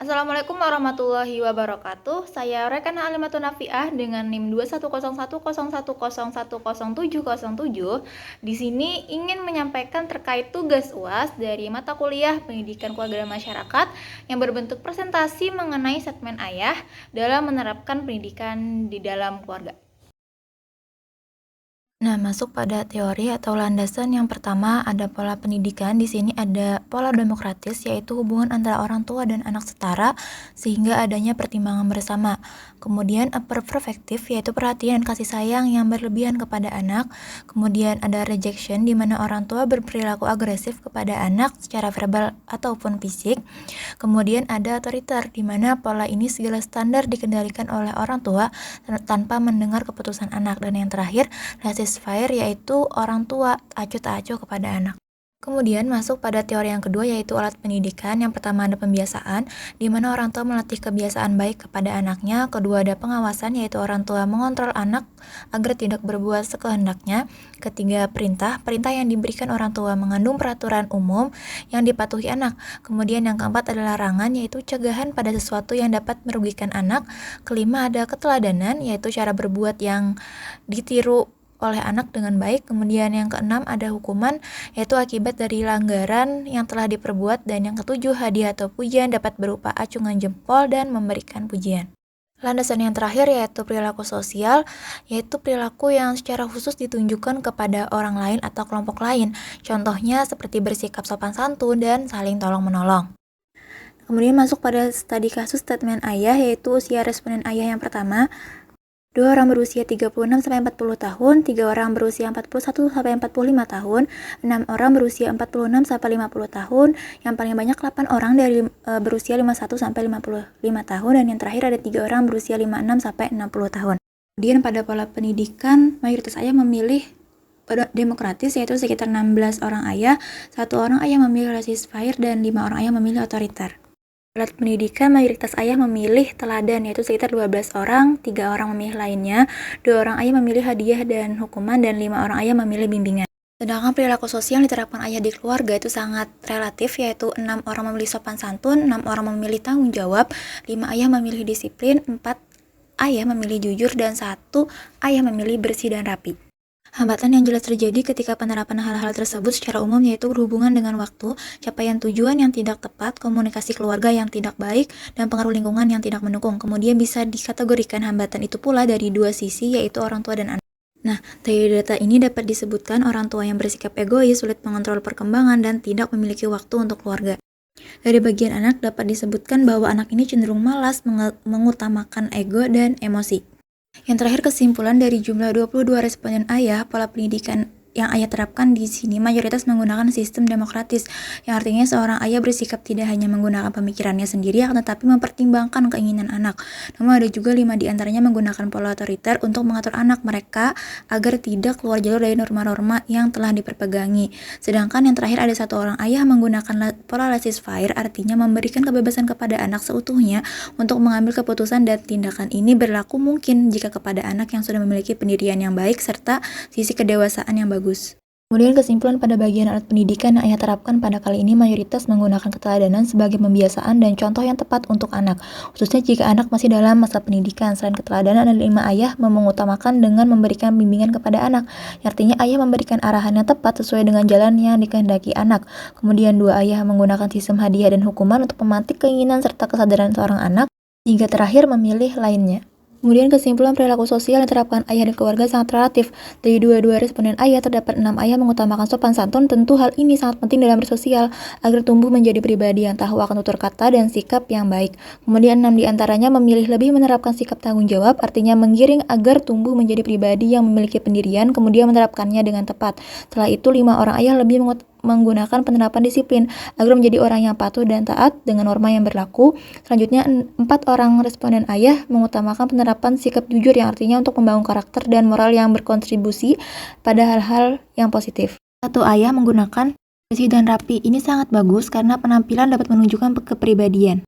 Assalamualaikum warahmatullahi wabarakatuh. Saya Rekana Alimatun Nafiah dengan NIM 2101001010707. Di sini ingin menyampaikan terkait tugas UAS dari mata kuliah Pendidikan Keluarga dan Masyarakat yang berbentuk presentasi mengenai segmen ayah dalam menerapkan pendidikan di dalam keluarga. Nah, masuk pada teori atau landasan yang pertama ada pola pendidikan. Di sini ada pola demokratis, yaitu hubungan antara orang tua dan anak setara sehingga adanya pertimbangan bersama. Kemudian upper protective, yaitu perhatian dan kasih sayang yang berlebihan kepada anak. Kemudian ada rejection, di mana orang tua berperilaku agresif kepada anak secara verbal ataupun fisik. Kemudian ada otoriter, di mana pola ini segala standar dikendalikan oleh orang tua tanpa mendengar keputusan anak. Dan yang terakhir, laissez-faire, yaitu orang tua acuh tak acuh kepada anak. Kemudian masuk pada teori yang kedua, yaitu alat pendidikan. Yang pertama ada pembiasaan, di mana orang tua melatih kebiasaan baik kepada anaknya. Kedua ada pengawasan, yaitu orang tua mengontrol anak agar tidak berbuat sekehendaknya. Ketiga perintah yang diberikan orang tua mengandung peraturan umum yang dipatuhi anak. Kemudian yang keempat adalah larangan, yaitu cegahan pada sesuatu yang dapat merugikan anak. Kelima ada keteladanan, yaitu cara berbuat yang ditiru oleh anak dengan baik. Kemudian yang keenam ada hukuman, yaitu akibat dari pelanggaran yang telah diperbuat. Dan yang ketujuh, hadiah atau pujian dapat berupa acungan jempol dan memberikan pujian. Landasan yang terakhir yaitu perilaku sosial, yaitu perilaku yang secara khusus ditunjukkan kepada orang lain atau kelompok lain. Contohnya seperti bersikap sopan santun dan saling tolong-menolong. Kemudian masuk pada studi kasus statement ayah, yaitu usia responden ayah yang pertama. 2 orang berusia 36-40 tahun, 3 orang berusia 41-45 tahun, 6 orang berusia 46-50 tahun, yang paling banyak 8 orang dari berusia 51-55 tahun, dan yang terakhir ada 3 orang berusia 56-60 tahun. Kemudian pada pola pendidikan, mayoritas ayah memilih demokratis, yaitu sekitar 16 orang ayah, 1 orang ayah memilih laissez-faire, dan 5 orang ayah memilih otoriter. Alat pendidikan, mayoritas ayah memilih teladan, yaitu sekitar 12 orang, 3 orang memilih lainnya, 2 orang ayah memilih hadiah dan hukuman, dan 5 orang ayah memilih bimbingan. Sedangkan perilaku sosial yang diterapkan ayah di keluarga itu sangat relatif, yaitu 6 orang memilih sopan santun, 6 orang memilih tanggung jawab, 5 ayah memilih disiplin, 4 ayah memilih jujur, dan 1 ayah memilih bersih dan rapi. Hambatan yang jelas terjadi ketika penerapan hal-hal tersebut secara umum yaitu berhubungan dengan waktu, capaian tujuan yang tidak tepat, komunikasi keluarga yang tidak baik, dan pengaruh lingkungan yang tidak mendukung. Kemudian bisa dikategorikan hambatan itu pula dari dua sisi, yaitu orang tua dan anak. Nah, dari data ini dapat disebutkan orang tua yang bersikap egois, sulit mengontrol perkembangan, dan tidak memiliki waktu untuk keluarga. Dari bagian anak dapat disebutkan bahwa anak ini cenderung malas, mengutamakan ego dan emosi. Yang terakhir, kesimpulan dari jumlah 22 responden ayah, pola pendidikan yang ayah terapkan di sini mayoritas menggunakan sistem demokratis, yang artinya seorang ayah bersikap tidak hanya menggunakan pemikirannya sendiri, tetapi mempertimbangkan keinginan anak. Namun ada juga 5 diantaranya menggunakan pola otoriter untuk mengatur anak mereka agar tidak keluar jalur dari norma-norma yang telah diperpegangi. Sedangkan yang terakhir ada 1 orang ayah menggunakan pola laissez-faire, artinya memberikan kebebasan kepada anak seutuhnya untuk mengambil keputusan, dan tindakan ini berlaku mungkin jika kepada anak yang sudah memiliki pendirian yang baik serta sisi kedewasaan yang bagus. Kemudian kesimpulan pada bagian alat pendidikan yang ayah terapkan pada kali ini mayoritas menggunakan keteladanan sebagai pembiasaan dan contoh yang tepat untuk anak, khususnya jika anak masih dalam masa pendidikan. Selain keteladanan, ada 5 ayah mengutamakan dengan memberikan bimbingan kepada anak, artinya ayah memberikan arahan yang tepat sesuai dengan jalan yang dikehendaki anak. Kemudian 2 ayah menggunakan sistem hadiah dan hukuman untuk memantik keinginan serta kesadaran seorang anak, hingga terakhir memilih lainnya. Kemudian kesimpulan perilaku sosial yang diterapkan ayah dan keluarga sangat relatif. Dari 22 responden ayah, terdapat 6 ayah mengutamakan sopan santun. Tentu hal ini sangat penting dalam bersosial, agar tumbuh menjadi pribadi yang tahu akan tutur kata dan sikap yang baik. Kemudian 6 diantaranya memilih lebih menerapkan sikap tanggung jawab, artinya menggiring agar tumbuh menjadi pribadi yang memiliki pendirian, kemudian menerapkannya dengan tepat. Setelah itu 5 orang ayah lebih menggunakan penerapan disiplin agar menjadi orang yang patuh dan taat dengan norma yang berlaku. Selanjutnya 4 orang responden ayah mengutamakan penerapan sikap jujur, yang artinya untuk membangun karakter dan moral yang berkontribusi pada hal-hal yang positif. 1 ayah menggunakan bersih dan rapi. Ini sangat bagus karena penampilan dapat menunjukkan kepribadian.